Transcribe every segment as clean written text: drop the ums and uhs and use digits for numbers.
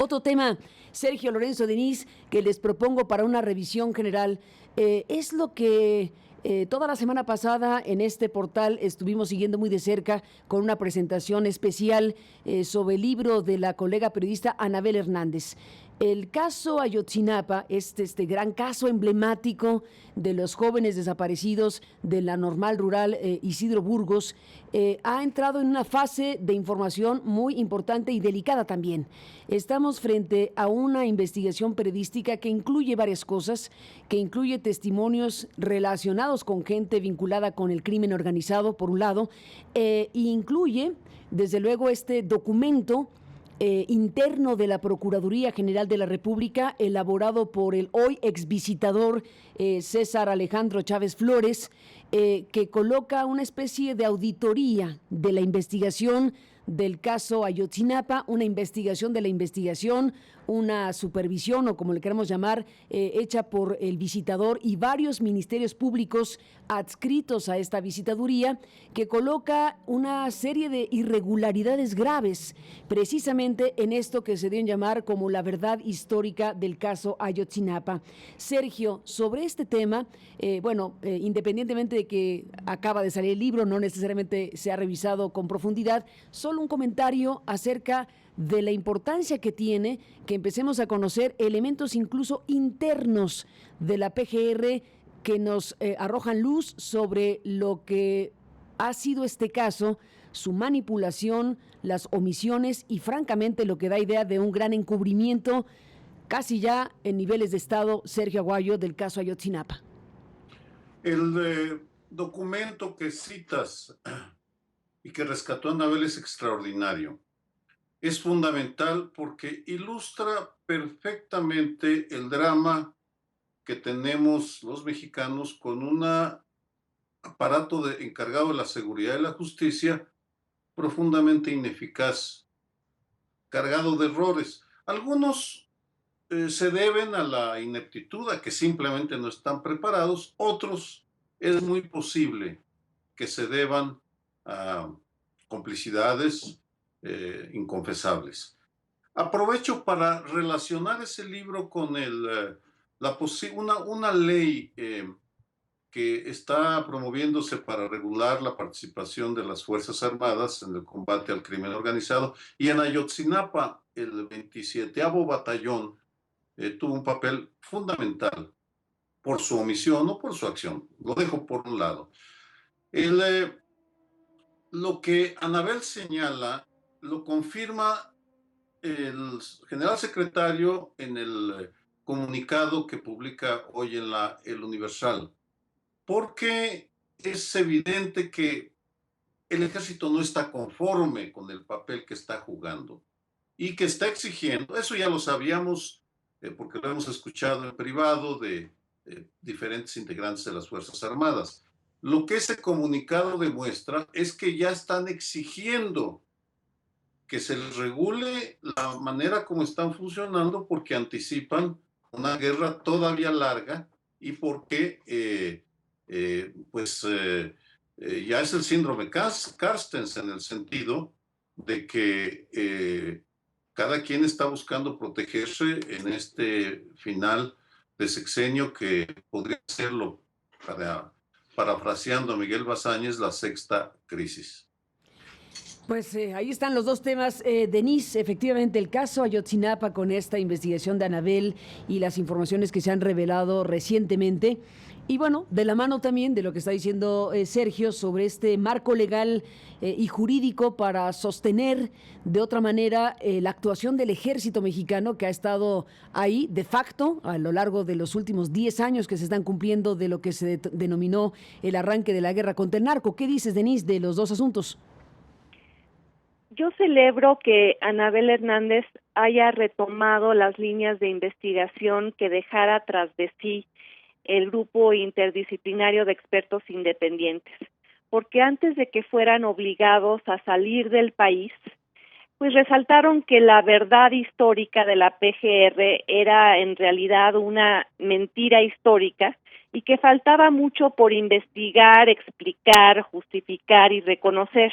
Otro tema, Sergio Lorenzo Denis, que les propongo para una revisión general, es lo que toda la semana pasada en este portal estuvimos siguiendo muy de cerca con una presentación especial sobre el libro de la colega periodista Anabel Hernández. El caso Ayotzinapa, este gran caso emblemático de los jóvenes desaparecidos de la normal rural Isidro Burgos, ha entrado en una fase de información muy importante y delicada también. Estamos frente a una investigación periodística que incluye varias cosas, que incluye testimonios relacionados con gente vinculada con el crimen organizado, por un lado, e incluye, desde luego, este documento interno de la Procuraduría General de la República, elaborado por el hoy exvisitador César Alejandro Chávez Flores, que coloca una especie de auditoría de la investigación del caso Ayotzinapa, una investigación de la investigación, una supervisión, o como le queramos llamar, hecha por el visitador y varios ministerios públicos adscritos a esta visitaduría, que coloca una serie de irregularidades graves, precisamente en esto que se dio en llamar como la verdad histórica del caso Ayotzinapa. Sergio, sobre este tema, independientemente de que acaba de salir el libro, no necesariamente se ha revisado con profundidad, solo un comentario acerca de la importancia que tiene que empecemos a conocer elementos incluso internos de la PGR que nos arrojan luz sobre lo que ha sido este caso, su manipulación, las omisiones y francamente lo que da idea de un gran encubrimiento casi ya en niveles de Estado, Sergio Aguayo, del caso Ayotzinapa. El documento que citas y que rescató Anabel es extraordinario. Es fundamental porque ilustra perfectamente el drama que tenemos los mexicanos con un aparato encargado de la seguridad y la justicia profundamente ineficaz, cargado de errores. Algunos se deben a la ineptitud, a que simplemente no están preparados. Otros es muy posible que se deban a complicidades inconfesables. Aprovecho para relacionar ese libro con una ley que está promoviéndose para regular la participación de las Fuerzas Armadas en el combate al crimen organizado. Y en Ayotzinapa, el 27º Batallón tuvo un papel fundamental por su omisión o por su acción. Lo dejo por un lado. Lo que Anabel señala lo confirma el general secretario en el comunicado que publica hoy en El Universal, porque es evidente que el ejército no está conforme con el papel que está jugando y que está exigiendo, eso ya lo sabíamos porque lo hemos escuchado en privado de diferentes integrantes de las Fuerzas Armadas. Lo que ese comunicado demuestra es que ya están exigiendo que se les regule la manera como están funcionando porque anticipan una guerra todavía larga y porque ya es el síndrome Carstens en el sentido de que cada quien está buscando protegerse en este final de sexenio que podría serlo, parafraseando a Miguel Bazáñez, la sexta crisis. Pues ahí están los dos temas, Denise, efectivamente el caso Ayotzinapa con esta investigación de Anabel y las informaciones que se han revelado recientemente. Y bueno, de la mano también de lo que está diciendo Sergio sobre este marco legal y jurídico para sostener de otra manera la actuación del ejército mexicano que ha estado ahí de facto a lo largo de los últimos 10 años que se están cumpliendo de lo que se denominó el arranque de la guerra contra el narco. ¿Qué dices, Denise, de los dos asuntos? Yo celebro que Anabel Hernández haya retomado las líneas de investigación que dejara tras de sí el grupo interdisciplinario de expertos independientes, porque antes de que fueran obligados a salir del país, pues resaltaron que la verdad histórica de la PGR era en realidad una mentira histórica y que faltaba mucho por investigar, explicar, justificar y reconocer.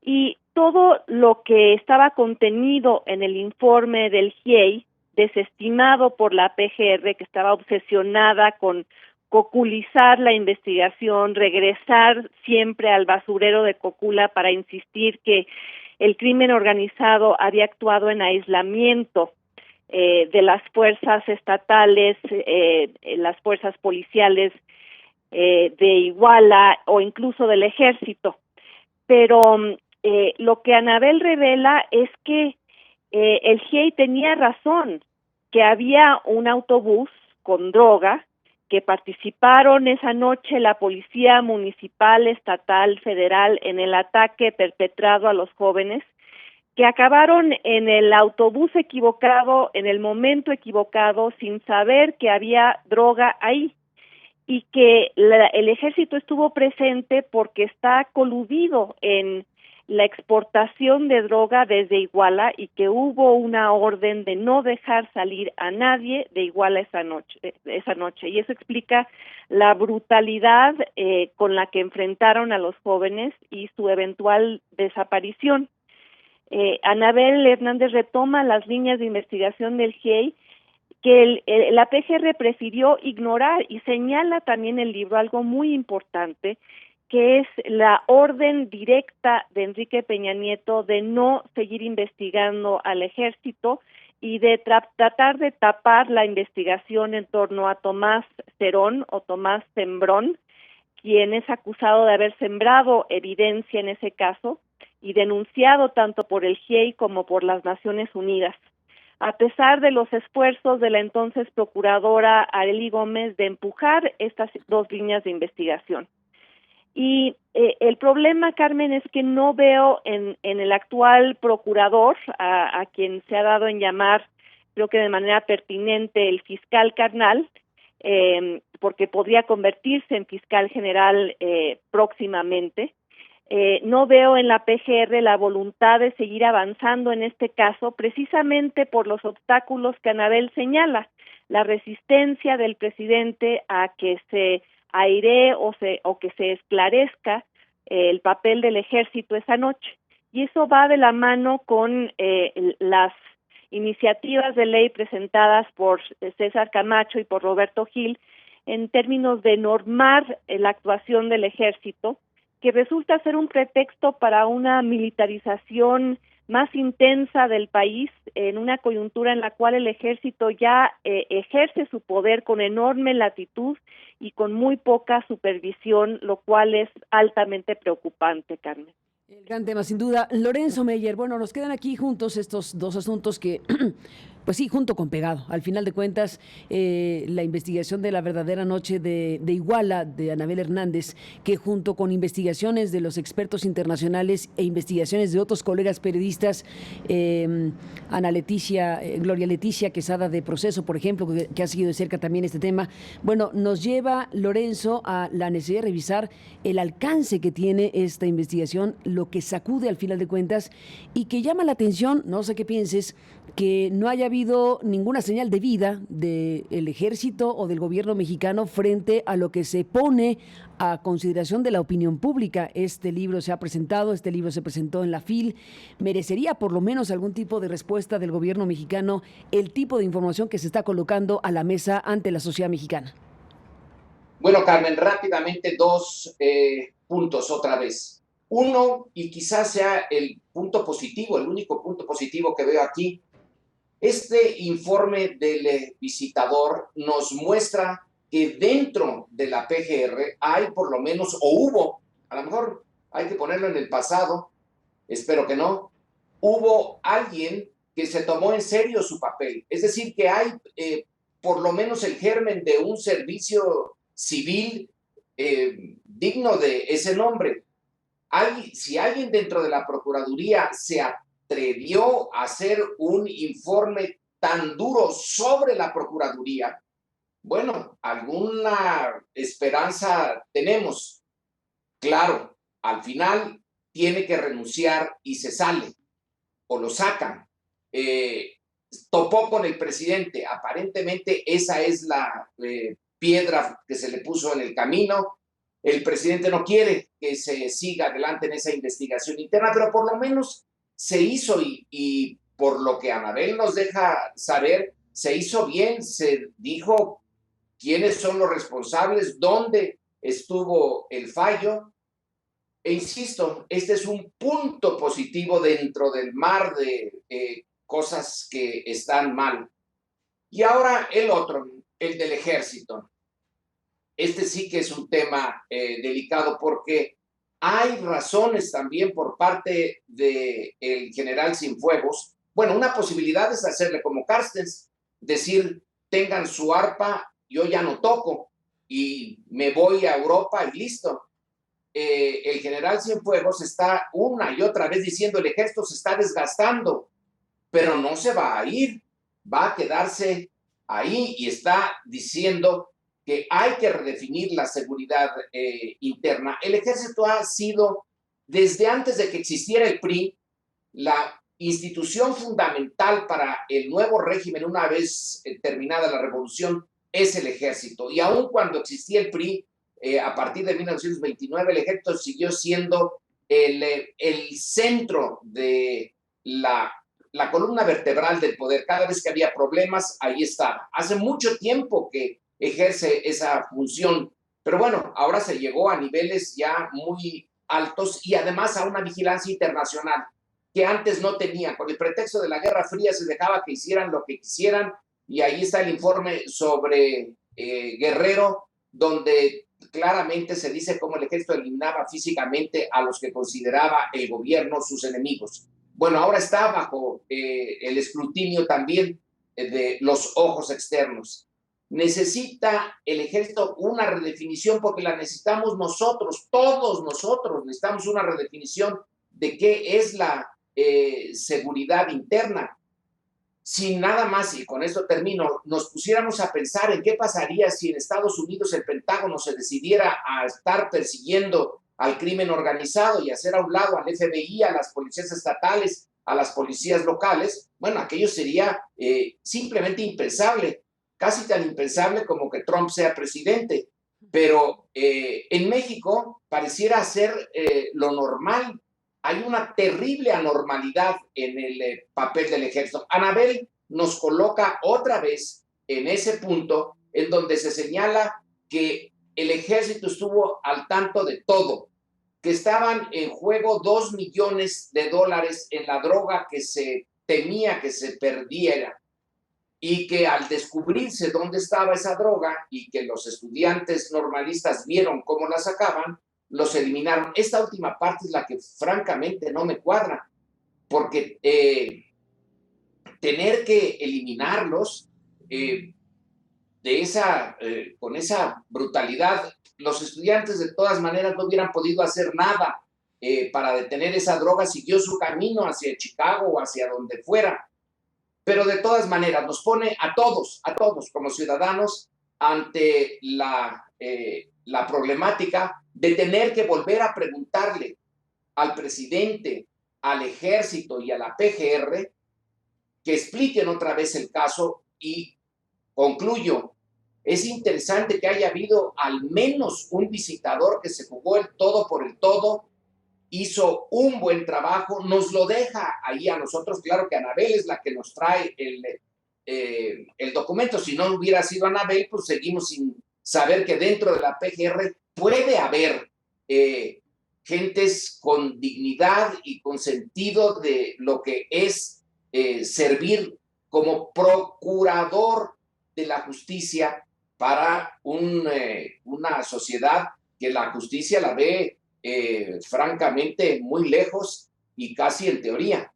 y todo lo que estaba contenido en el informe del GIEI, desestimado por la PGR, que estaba obsesionada con coculizar la investigación, regresar siempre al basurero de Cocula para insistir que el crimen organizado había actuado en aislamiento de las fuerzas estatales, las fuerzas policiales de Iguala o incluso del ejército. Pero lo que Anabel revela es que el GIEI tenía razón, que había un autobús con droga, que participaron esa noche la policía municipal, estatal, federal en el ataque perpetrado a los jóvenes, que acabaron en el autobús equivocado, en el momento equivocado, sin saber que había droga ahí, y que el ejército estuvo presente porque está coludido en la exportación de droga desde Iguala y que hubo una orden de no dejar salir a nadie de Iguala esa noche. Y eso explica la brutalidad con la que enfrentaron a los jóvenes y su eventual desaparición. Anabel Hernández retoma las líneas de investigación del GIEI que la PGR prefirió ignorar, y señala también el libro algo muy importante, que es la orden directa de Enrique Peña Nieto de no seguir investigando al ejército y de tratar de tapar la investigación en torno a Tomás Cerón o Tomás Sembrón, quien es acusado de haber sembrado evidencia en ese caso y denunciado tanto por el GIEI como por las Naciones Unidas. A pesar de los esfuerzos de la entonces procuradora Arely Gómez de empujar estas dos líneas de investigación. Y el problema, Carmen, es que no veo en el actual procurador, a quien se ha dado en llamar, creo que de manera pertinente, el fiscal carnal, porque podría convertirse en fiscal general próximamente. No veo en la PGR la voluntad de seguir avanzando en este caso, precisamente por los obstáculos que Anabel señala, la resistencia del presidente a que se airee o que se esclarezca el papel del ejército esa noche. Y eso va de la mano con las iniciativas de ley presentadas por César Camacho y por Roberto Gil en términos de normar la actuación del ejército, que resulta ser un pretexto para una militarización más intensa del país en una coyuntura en la cual el ejército ya ejerce su poder con enorme latitud y con muy poca supervisión, lo cual es altamente preocupante, Carmen. El gran tema, sin duda. Lorenzo Meyer, bueno, nos quedan aquí juntos estos dos asuntos que, pues sí, junto con pegado. Al final de cuentas, la investigación de la verdadera noche de Iguala, de Anabel Hernández, que junto con investigaciones de los expertos internacionales e investigaciones de otros colegas periodistas, Gloria Leticia Quesada de Proceso, por ejemplo, que ha seguido de cerca también este tema, bueno, nos lleva, Lorenzo, a la necesidad de revisar el alcance que tiene esta investigación, lo que sacude al final de cuentas y que llama la atención, no sé qué pienses, que no haya habido ninguna señal de vida del ejército o del gobierno mexicano frente a lo que se pone a consideración de la opinión pública. Este libro se ha presentado, este libro se presentó en la FIL. ¿Merecería por lo menos algún tipo de respuesta del gobierno mexicano el tipo de información que se está colocando a la mesa ante la sociedad mexicana? Bueno, Carmen, rápidamente dos puntos otra vez. Uno, y quizás sea el punto positivo, el único punto positivo que veo aquí, este informe del visitador nos muestra que dentro de la PGR hay por lo menos, o hubo, a lo mejor hay que ponerlo en el pasado, espero que no, hubo alguien que se tomó en serio su papel. Es decir, que hay por lo menos el germen de un servicio civil digno de ese nombre. Si alguien dentro de la Procuraduría se atrevió a hacer un informe tan duro sobre la Procuraduría, bueno, alguna esperanza tenemos. Claro, al final tiene que renunciar y se sale, o lo sacan. Topó con el presidente, aparentemente esa es la piedra que se le puso en el camino. el presidente no quiere que se siga adelante en esa investigación interna, pero por lo menos se hizo y por lo que Anabel nos deja saber, se hizo bien, se dijo quiénes son los responsables, dónde estuvo el fallo. E insisto, este es un punto positivo dentro del mar de cosas que están mal. Y ahora el otro, el del ejército. Este sí que es un tema delicado porque hay razones también por parte del general Cienfuegos. Bueno, una posibilidad es hacerle como Carstens, decir, tengan su arpa, yo ya no toco y me voy a Europa y listo. El general Cienfuegos está una y otra vez diciendo el ejército se está desgastando, pero no se va a ir, va a quedarse ahí y está diciendo que hay que redefinir la seguridad interna. El ejército ha sido, desde antes de que existiera el PRI, la institución fundamental para el nuevo régimen, una vez terminada la revolución, es el ejército. Y aun cuando existía el PRI, a partir de 1929, el ejército siguió siendo el centro de la columna vertebral del poder. Cada vez que había problemas, ahí estaba. Hace mucho tiempo que ejerce esa función, pero bueno, ahora se llegó a niveles ya muy altos y además a una vigilancia internacional que antes no tenían. Con el pretexto de la Guerra Fría se dejaba que hicieran lo que quisieran y ahí está el informe sobre Guerrero, donde claramente se dice cómo el ejército eliminaba físicamente a los que consideraba el gobierno sus enemigos. Bueno, ahora está bajo el escrutinio también de los ojos externos. Necesita el ejército una redefinición porque la necesitamos nosotros, todos nosotros necesitamos una redefinición de qué es la seguridad interna. Si nada más, y con esto termino, nos pusiéramos a pensar en qué pasaría si en Estados Unidos el Pentágono se decidiera a estar persiguiendo al crimen organizado y hacer a un lado al FBI, a las policías estatales, a las policías locales, bueno, aquello sería simplemente impensable, casi tan impensable como que Trump sea presidente. Pero en México pareciera ser lo normal. Hay una terrible anormalidad en el papel del ejército. Anabel nos coloca otra vez en ese punto en donde se señala que el ejército estuvo al tanto de todo, que estaban en juego $2 millones en la droga que se temía que se perdiera y que al descubrirse dónde estaba esa droga y que los estudiantes normalistas vieron cómo la sacaban, los eliminaron. Esta última parte es la que francamente no me cuadra, porque tener que eliminarlos con esa brutalidad, los estudiantes de todas maneras no hubieran podido hacer nada para detener esa droga, siguió su camino hacia Chicago o hacia donde fuera, pero de todas maneras nos pone a todos como ciudadanos ante la problemática de tener que volver a preguntarle al presidente, al ejército y a la PGR que expliquen otra vez el caso. Y concluyo, es interesante que haya habido al menos un visitador que se jugó el todo por el todo, hizo un buen trabajo, nos lo deja ahí a nosotros. Claro que Anabel es la que nos trae el documento. Si no hubiera sido Anabel, pues seguimos sin saber que dentro de la PGR puede haber gentes con dignidad y con sentido de lo que es servir como procurador de la justicia para una sociedad que la justicia la ve francamente muy lejos y casi en teoría.